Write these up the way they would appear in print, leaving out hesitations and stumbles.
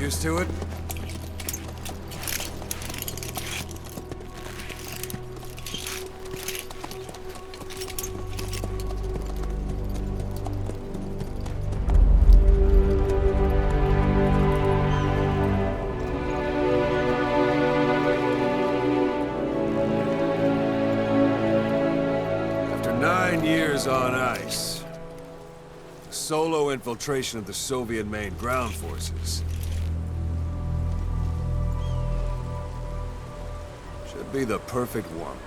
Used to it? After 9 years on ice, solo infiltration of the Soviet main ground forces. Should be the perfect warm-up.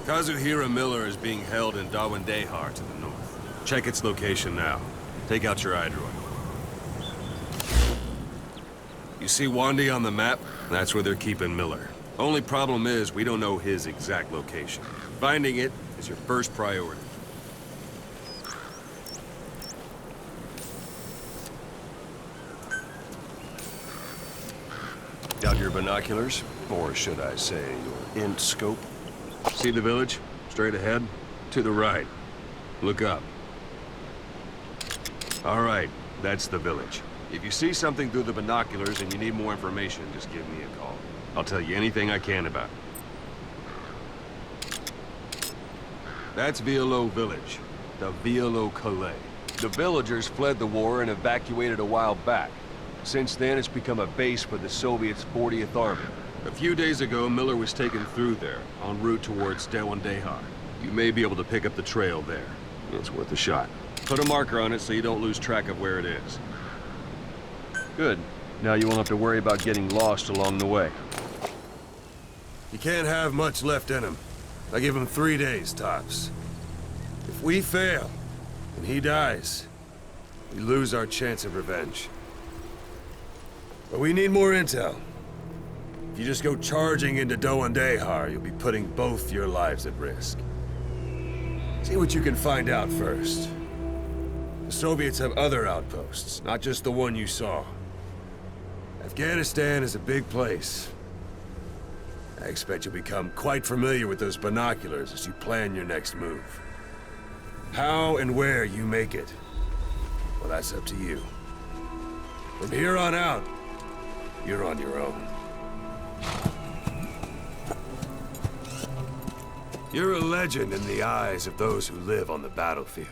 Kazuhira Miller is being held in Dawandehar to the north. Check its location now. Take out your iDroid. You see Wandy on the map? That's where they're keeping Miller. Only problem is, we don't know his exact location. Finding it is your first priority. Got your binoculars? Or should I say, your int scope? See the village? Straight ahead? To the right. Look up. All right, that's the village. If you see something through the binoculars and you need more information, just give me a call. I'll tell you anything I can about it. That's Violo Village, the Violo Calais. The villagers fled the war and evacuated a while back. Since then, it's become a base for the Soviets' 40th Army. A few days ago, Miller was taken through there, en route towards Dawandehar. You may be able to pick up the trail there. It's worth a shot. Put a marker on it so you don't lose track of where it is. Good. Now you won't have to worry about getting lost along the way. He can't have much left in him. I give him 3 days, tops. If we fail, and he dies, we lose our chance of revenge. But we need more intel. If you just go charging into Dawandehar, you'll be putting both your lives at risk. See what you can find out first. The Soviets have other outposts, not just the one you saw. Afghanistan is a big place. I expect you'll become quite familiar with those binoculars as you plan your next move. How and where you make it, well, that's up to you. From here on out, you're on your own. You're a legend in the eyes of those who live on the battlefield.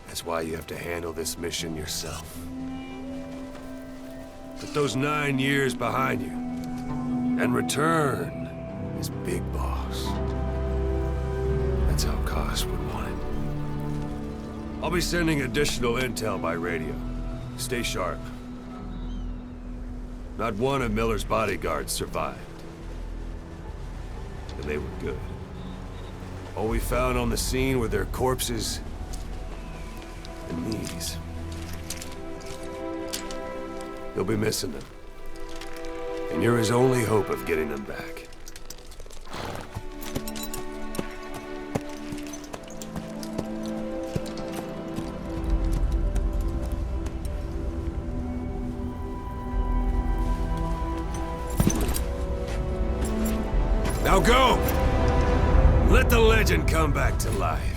That's why you have to handle this mission yourself. Put those 9 years behind you, and return as Big Boss. That's how Koss would want it. I'll be sending additional intel by radio. Stay sharp. Not one of Miller's bodyguards survived. And they were good. All we found on the scene were their corpses and knees. You'll be missing them. And you're his only hope of getting them back. Now go! Let the legend come back to life.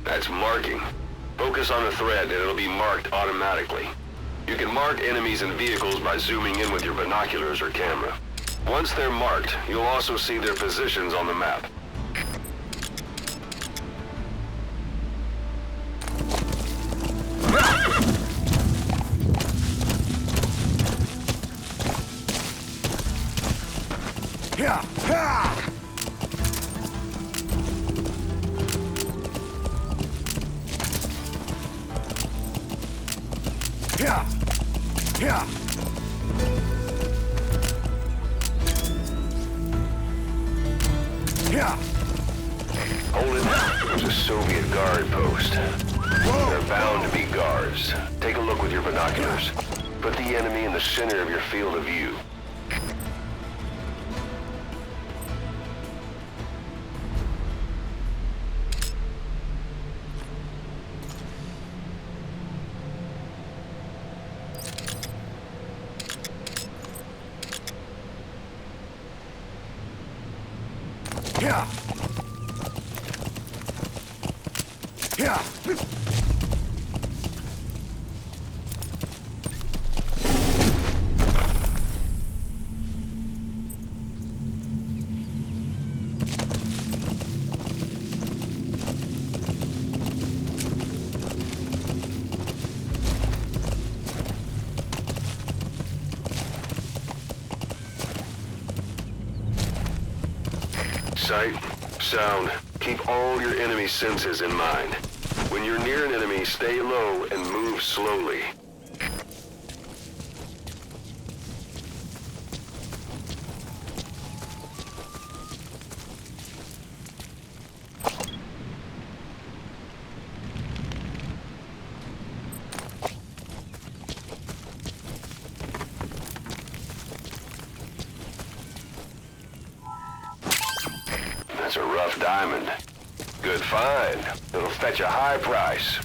That's marking. Focus on the thread and it'll be marked automatically. You can mark enemies and vehicles by zooming in with your binoculars or camera. Once they're marked, you'll also see their positions on the map. Hold it. There's a Soviet guard post. They're bound to be guards. Take a look with your binoculars. Put the enemy in the center of your field of view. Sight, sound, keep all your enemy senses in mind. When you're near an enemy, stay low and move slowly. That's a rough diamond. Good find. It'll fetch a high price.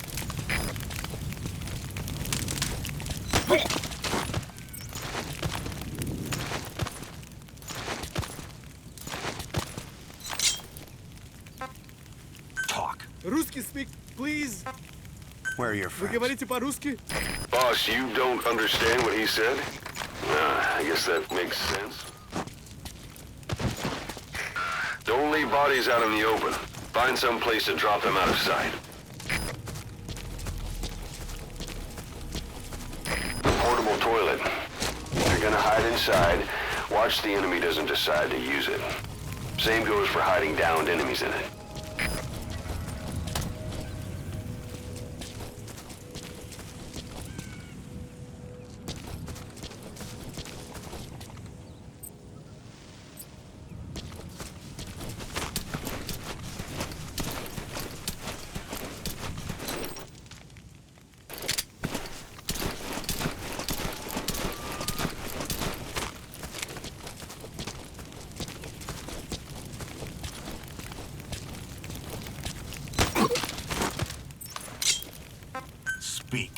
Talk. Русский speak, please. Where are your Вы friends? говорите по-русски? Boss, you don't understand what he said? I guess that makes sense. Don't leave bodies out in the open. Find some place to drop them out of sight. Portable toilet. You're gonna hide inside. Watch the enemy doesn't decide to use it. Same goes for hiding downed enemies in it. Speak.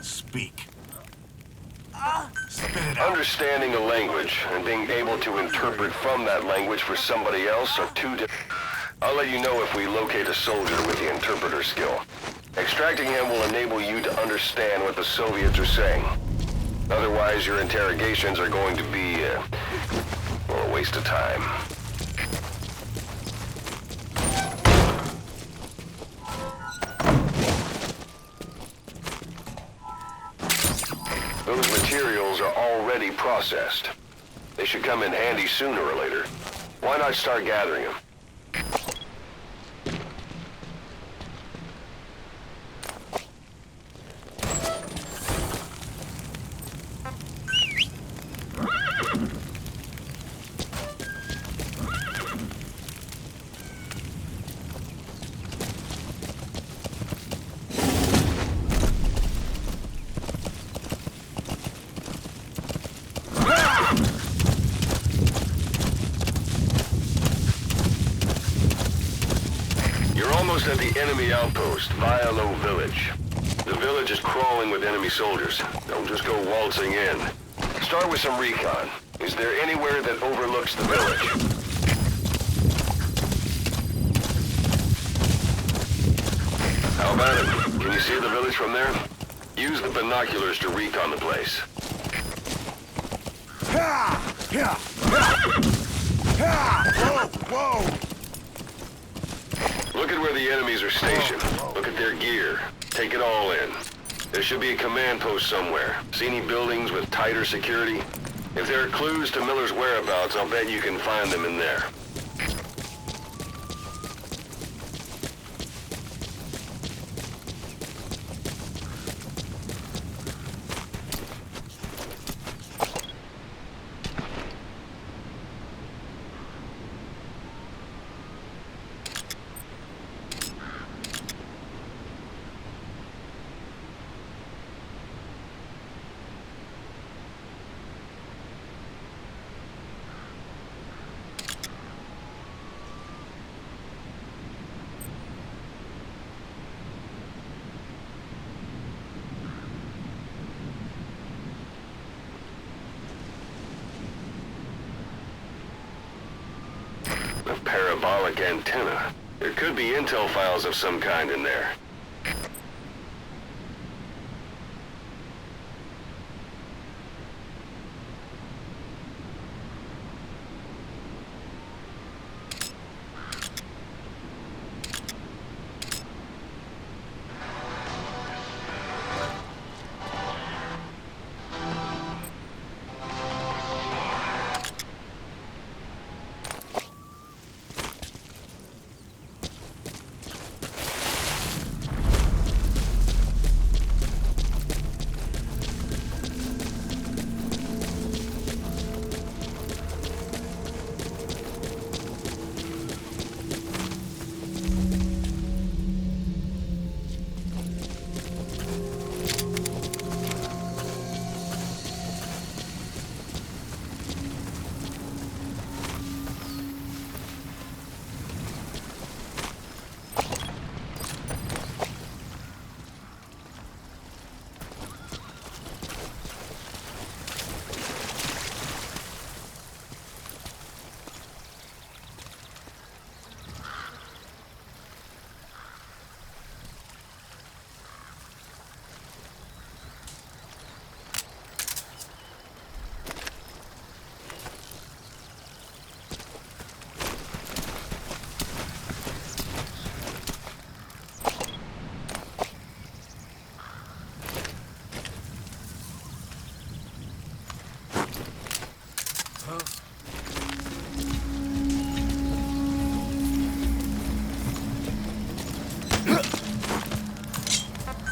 Speak. Spit it out. Understanding a language and being able to interpret from that language for somebody else are two different. I'll let you know if we locate a soldier with the interpreter skill. Extracting him will enable you to understand what the Soviets are saying. Otherwise, your interrogations are going to be, well, a waste of time. Those materials are already processed. They should come in handy sooner or later. Why not start gathering them? Almost at the enemy outpost, Vialo Village. The village is crawling with enemy soldiers. Don't just go waltzing in. Start with some recon. Is there anywhere that overlooks the village? How about it? Can you see the village from there? Use the binoculars to recon the place. Whoa! Look at where the enemies are stationed. Look at their gear. Take it all in. There should be a command post somewhere. See any buildings with tighter security? If there are clues to Miller's whereabouts, I'll bet you can find them in there. A parabolic antenna. There could be intel files of some kind in there.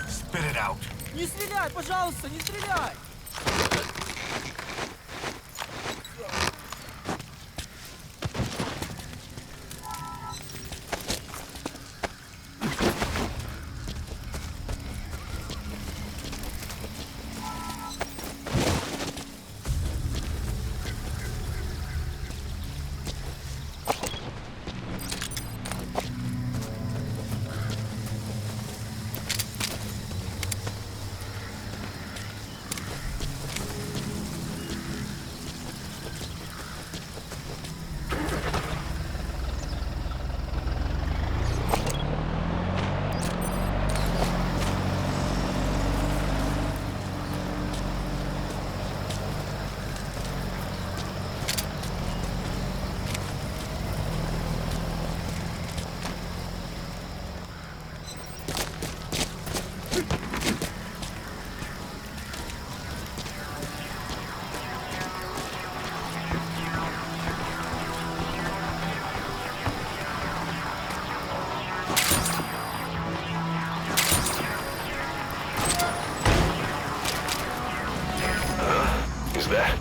Spit it out. Не стреляй, пожалуйста, не стреляй! Is that?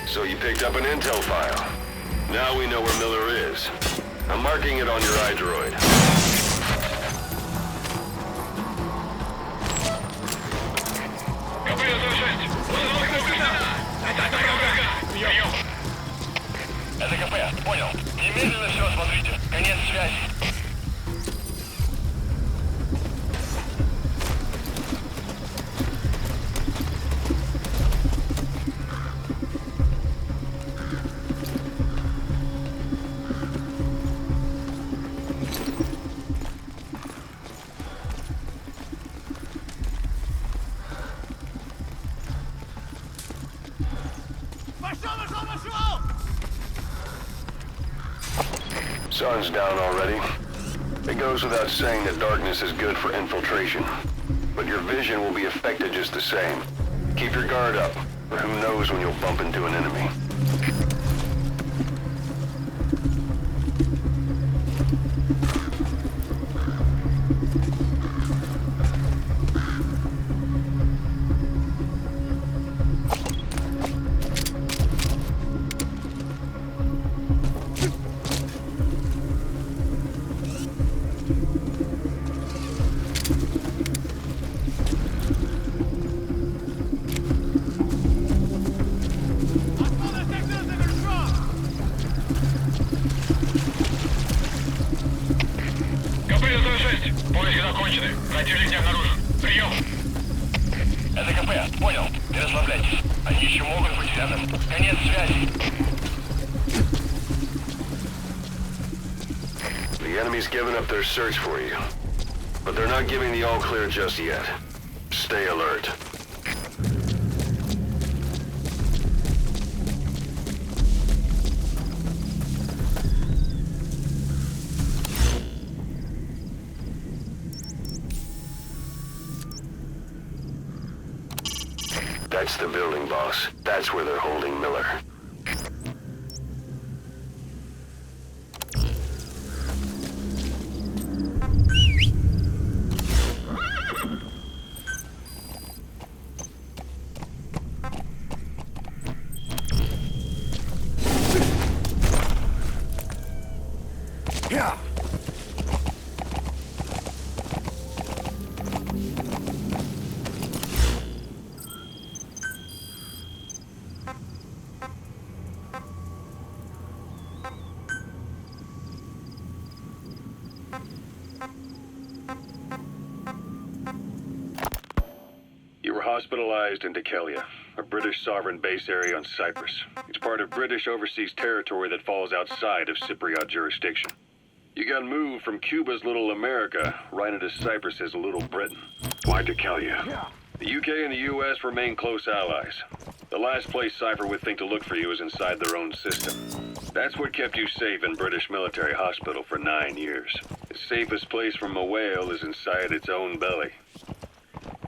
So you picked up an intel file. Now we know where Miller is. I'm marking it on your iDroid. Это КП, понял. Немедленно все осмотрите. Конец связи. Sun's down already. It goes without saying that darkness is good for infiltration. But your vision will be affected just the same. Keep your guard up, or who knows when you'll bump into an enemy. Поиски закончены. Противник не обнаружен. Прием. Это КП. Понял. Не расслабляйтесь. Они еще могут быть рядом. Конец связи. The enemy's given up their search for you. But they're not giving the all-clear just yet. Stay alert. That's the building, boss. That's where they're holding Miller. Yeah. You were hospitalized in Dekelia, a British sovereign base area on Cyprus. It's part of British overseas territory that falls outside of Cypriot jurisdiction. You got moved from Cuba's Little America right into Cyprus's Little Britain. Why Dekelia? The UK and the US remain close allies. The last place Cypher would think to look for you is inside their own system. That's what kept you safe in British military hospital for 9 years. The safest place from a whale is inside its own belly.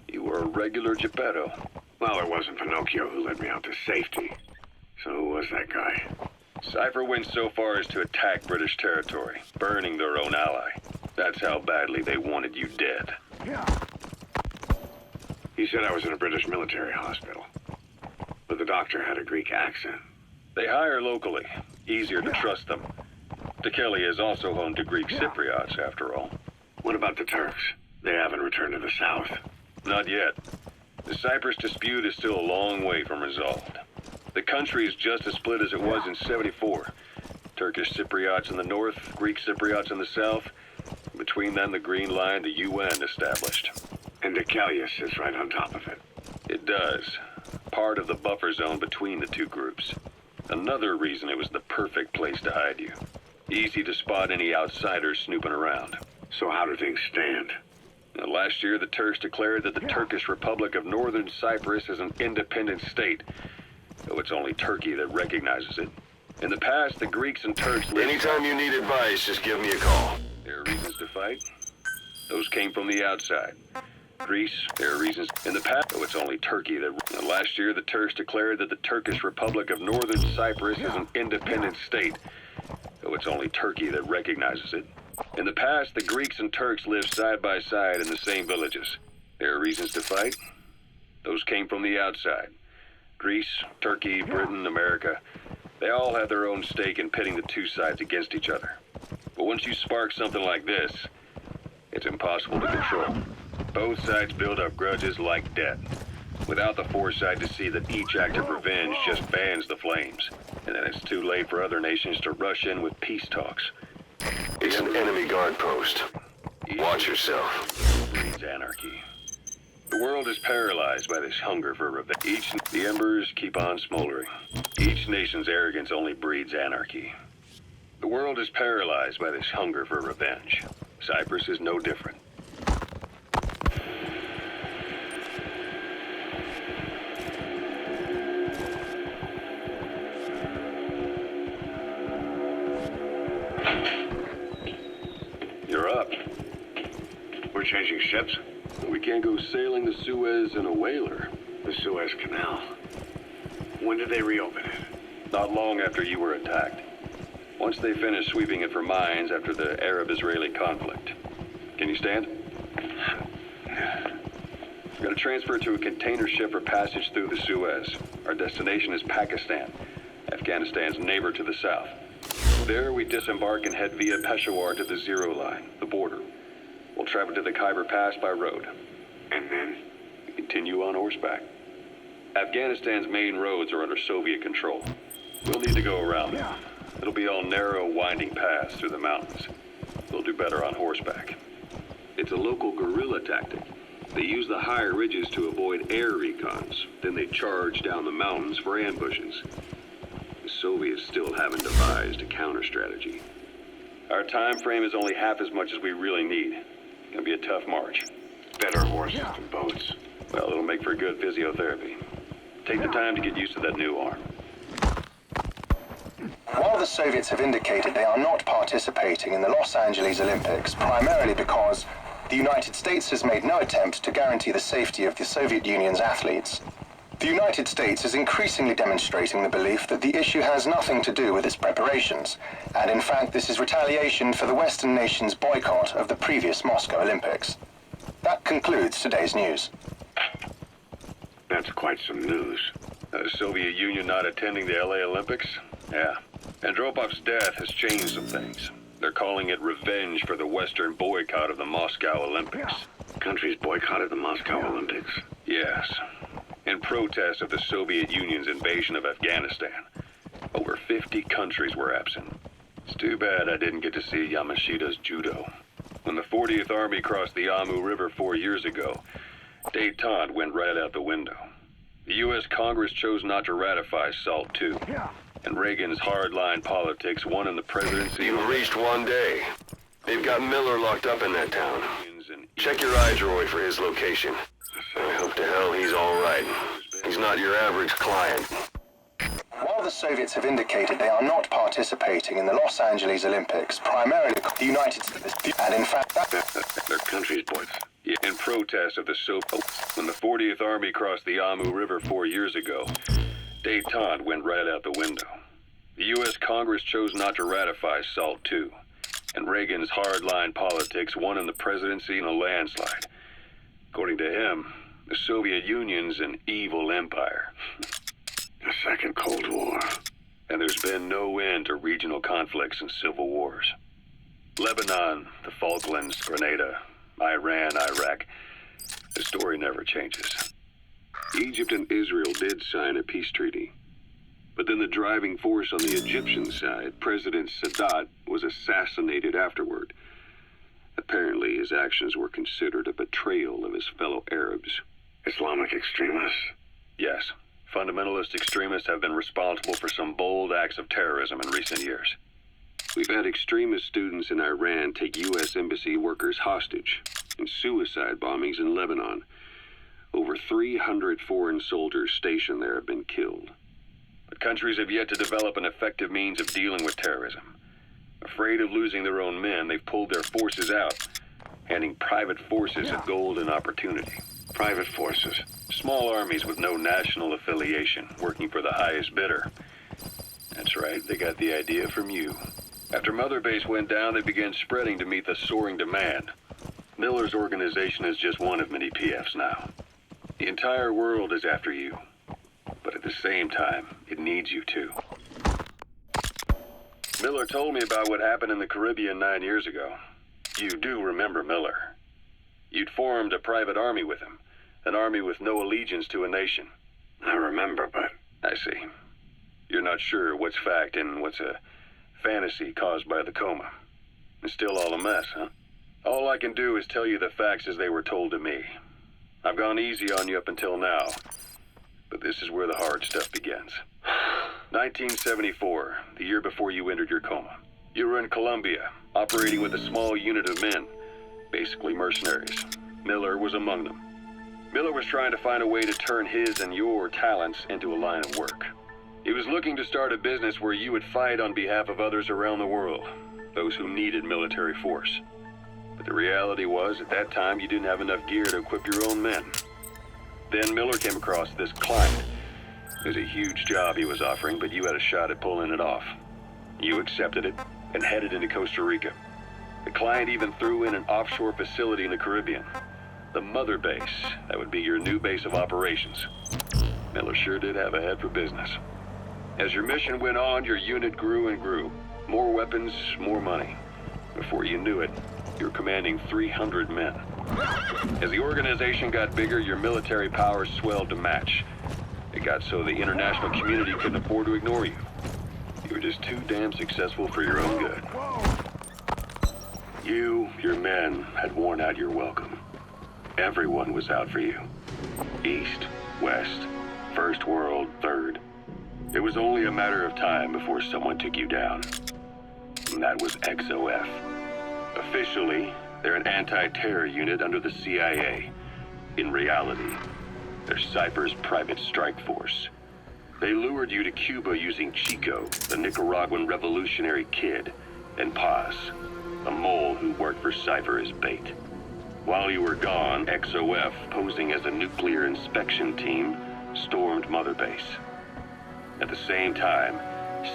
You were a regular Geppetto. Well, it wasn't Pinocchio who led me out to safety. So who was that guy? Cypher went so far as to attack British territory, burning their own ally. That's how badly they wanted you dead. He said I was in a British military hospital. But the doctor had a Greek accent. They hire locally. Easier to trust them. Dekelia is also home to Greek Cypriots, after all. What about the Turks? They haven't returned to the south. Not yet. The Cyprus dispute is still a long way from resolved. The country is just as split as it was in '74. Turkish Cypriots in the north, Greek Cypriots in the south. Between them, the Green Line, the UN established. And Dekelia sits right on top of it. It does. Part of the buffer zone between the two groups. Another reason it was the perfect place to hide you. Easy to spot any outsiders snooping around. So how do things stand? Now, last year, the Turks declared that the Turkish Republic of Northern Cyprus is an independent state, though it's only Turkey that recognizes it. In the past, the Greeks and Turks lived... Anytime you need advice, just give me a call. There are reasons to fight. Those came from the outside. Greece, there are reasons in the past, though it's only Turkey that... Now, last year, the Turks declared that the Turkish Republic of Northern Cyprus is an independent state, though it's only Turkey that recognizes it. In the past, the Greeks and Turks lived side by side in the same villages. There are reasons to fight. Those came from the outside. Greece, Turkey, Britain, America, they all have their own stake in pitting the two sides against each other. But once you spark something like this, it's impossible to control. Both sides build up grudges like debt, without the foresight to see that each act of revenge just fans the flames. And then it's too late for other nations to rush in with peace talks. It's an enemy guard post. Watch yourself. Breeds anarchy. The world is paralyzed by this hunger for revenge. The embers keep on smoldering. Each nation's arrogance only breeds anarchy. The world is paralyzed by this hunger for revenge. Cyprus is no different. changing ships? We can't go sailing the Suez in a whaler. The Suez Canal. When did they reopen it? Not long after you were attacked. Once they finished sweeping it for mines after the Arab-Israeli conflict. Can you stand? We've got to transfer to a container ship for passage through the Suez. Our destination is Pakistan, Afghanistan's neighbor to the south. There we disembark and head via Peshawar to the Zero Line, the border. We'll travel to the Khyber Pass by road. And then? We continue on horseback. Afghanistan's main roads are under Soviet control. We'll need to go around them. It'll be all narrow, winding paths through the mountains. We'll do better on horseback. It's a local guerrilla tactic. They use the higher ridges to avoid air recons. Then they charge down the mountains for ambushes. The Soviets still haven't devised a counter-strategy. Our time frame is only half as much as we really need. It's gonna be a tough march. Better horses than boats. Well, it'll make for good physiotherapy. Take the time to get used to that new arm. While the Soviets have indicated they are not participating in the Los Angeles Olympics, primarily because the United States has made no attempt to guarantee the safety of the Soviet Union's athletes, the United States is increasingly demonstrating the belief that the issue has nothing to do with its preparations, and in fact this is retaliation for the Western nations' boycott of the previous Moscow Olympics. That concludes today's news. That's quite some news. The Soviet Union not attending the LA Olympics? Yeah. Andropov's death has changed some things. They're calling it revenge for the Western boycott of the Moscow Olympics. Countries boycotted the Moscow Olympics. Yes. In protest of the Soviet Union's invasion of Afghanistan. Over 50 countries were absent. It's too bad I didn't get to see Yamashita's judo. When the 40th Army crossed the Amu River 4 years ago, détente went right out the window. The U.S. Congress chose not to ratify SALT II. And Reagan's hardline politics won in the presidency. You've reached one day. They've got Miller locked up in that town. Check your iDroid for his location. I hope to hell he's all right. He's not your average client. While the Soviets have indicated they are not participating in the Los Angeles Olympics, primarily because the United States, and in fact Their country's boys. Yeah, in protest of the when the 40th Army crossed the Amu River 4 years ago, détente went right out the window. The U.S. Congress chose not to ratify SALT II, and Reagan's hardline politics won in the presidency in a landslide. According to him, the Soviet Union's an evil empire. The Second Cold War. And there's been no end to regional conflicts and civil wars. Lebanon, the Falklands, Grenada, Iran, Iraq. The story never changes. Egypt and Israel did sign a peace treaty. But then the driving force on the Egyptian side, President Sadat, was assassinated afterward. Apparently, his actions were considered a betrayal of his fellow Arabs. Islamic extremists? Yes. Fundamentalist extremists have been responsible for some bold acts of terrorism in recent years. We've had extremist students in Iran take U.S. embassy workers hostage, and suicide bombings in Lebanon. Over 300 foreign soldiers stationed there have been killed. But countries have yet to develop an effective means of dealing with terrorism. Afraid of losing their own men, they've pulled their forces out, handing private forces a golden opportunity. Private forces. Small armies with no national affiliation, working for the highest bidder. That's right, they got the idea from you. After Mother Base went down, they began spreading to meet the soaring demand. Miller's organization is just one of many PFs now. The entire world is after you. But at the same time, it needs you too. Miller told me about what happened in the Caribbean 9 years ago. You do remember Miller. You'd formed a private army with him. An army with no allegiance to a nation. I remember, but... I see. You're not sure what's fact and what's a fantasy caused by the coma. It's still all a mess, huh? All I can do is tell you the facts as they were told to me. I've gone easy on you up until now, but this is where the hard stuff begins. 1974, the year before you entered your coma. You were in Colombia, operating with a small unit of men, basically mercenaries. Miller was among them. Miller was trying to find a way to turn his and your talents into a line of work. He was looking to start a business where you would fight on behalf of others around the world, those who needed military force. But The reality was, at that time, you didn't have enough gear to equip your own men. Then Miller came across this client. It was a huge job he was offering, but you had a shot at pulling it off. You accepted it and headed into Costa Rica. The client even threw in an offshore facility in the Caribbean. The mother base, that would be your new base of operations. Miller sure did have a head for business. As your mission went on, your unit grew and grew. More weapons, more money. Before you knew it, you were commanding 300 men. As the organization got bigger, your military powers swelled to match. It got so the international community couldn't afford to ignore you. You were just too damn successful for your own good. You, your men, had worn out your welcome. Everyone was out for you. East, West, First World, Third. It was only a matter of time before someone took you down. And that was XOF. Officially, they're an anti-terror unit under the CIA. In reality, they're Cypher's private strike force. They lured you to Cuba using Chico, the Nicaraguan revolutionary kid, and Paz, a mole who worked for Cypher as bait. While you were gone, XOF, posing as a nuclear inspection team, stormed Mother Base. At the same time,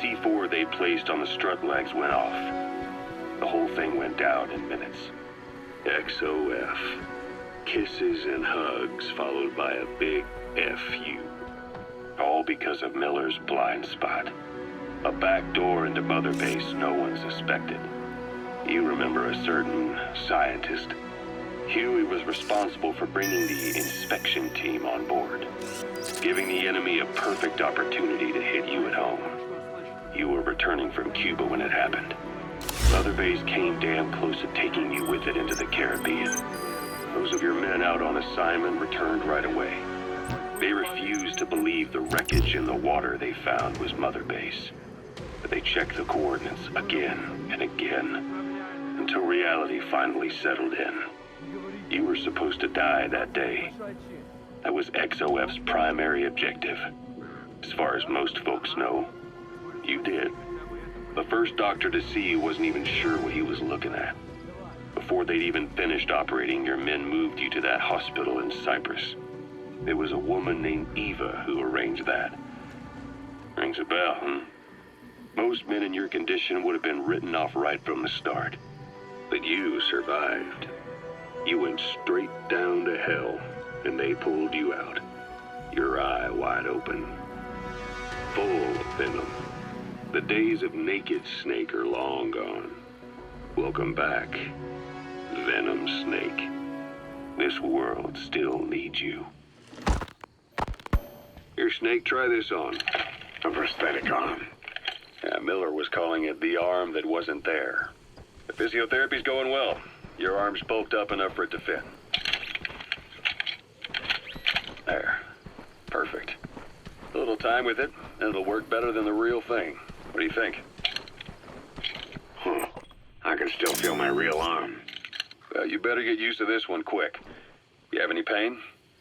C4 they placed on the strut legs went off. The whole thing went down in minutes. XOF. Kisses and hugs followed by a big FU. All because of Miller's blind spot. A back door into Mother Base no one suspected. You remember a certain scientist. Huey was responsible for bringing the inspection team on board, giving the enemy a perfect opportunity to hit you at home. You were returning from Cuba when it happened. Mother Base came damn close to taking you with it into the Caribbean. Those of your men out on assignment returned right away. They refused to believe the wreckage in the water they found was Mother Base. But they checked the coordinates again and again, until reality finally settled in. You were supposed to die that day. That was XOF's primary objective. As far as most folks know, you did. The first doctor to see you wasn't even sure what he was looking at. Before they'd even finished operating, your men moved you to that hospital in Cyprus. It was a woman named Eva who arranged that. Rings a bell, huh? Most men in your condition would have been written off right from the start. But you survived. You went straight down to hell, and they pulled you out. Your eye wide open. Full of venom. The days of Naked Snake are long gone. Welcome back, Venom Snake. This world still needs you. Here, Snake, try this on. A prosthetic arm. Yeah, Miller was calling it the arm that wasn't there. The physiotherapy's going well. Your arm's bulked up enough for it to fit. There. Perfect. A little time with it, and it'll work better than the real thing. What do you think? I can still feel my real arm. Well, you better get used to this one quick. You have any pain?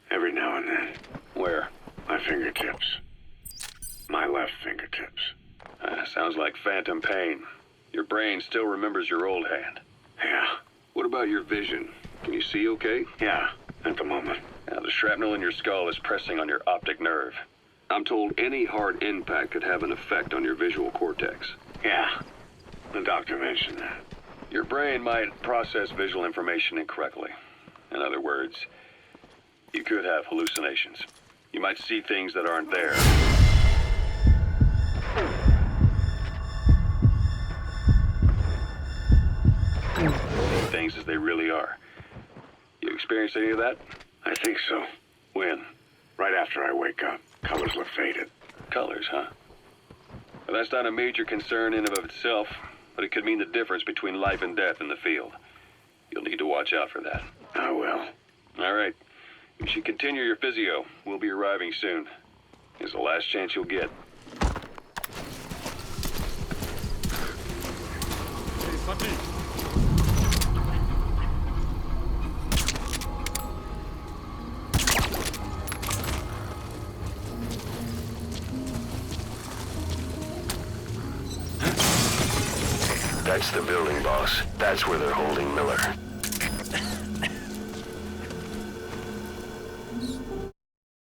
Every now and then. Where? My fingertips. My left fingertips. Sounds like phantom pain. Your brain still remembers your old hand. Yeah. What about your vision? Can you see okay? Yeah, at the moment. Now, the shrapnel in your skull is pressing on your optic nerve. I'm told any hard impact could have an effect on your visual cortex. Yeah. The doctor mentioned that. Your brain might process visual information incorrectly. In other words, you could have hallucinations. You might see things that aren't there. Things as they really are. You experienced any of that? I think so. When? Right after I wake up. Colors look faded. Colors, huh? Well, that's not a major concern in and of itself, but it could mean the difference between life and death in the field. You'll need to watch out for that. I will. All right. You should continue your physio. We'll be arriving soon. It's the last chance you'll get. That's the building, boss. That's where they're holding Miller.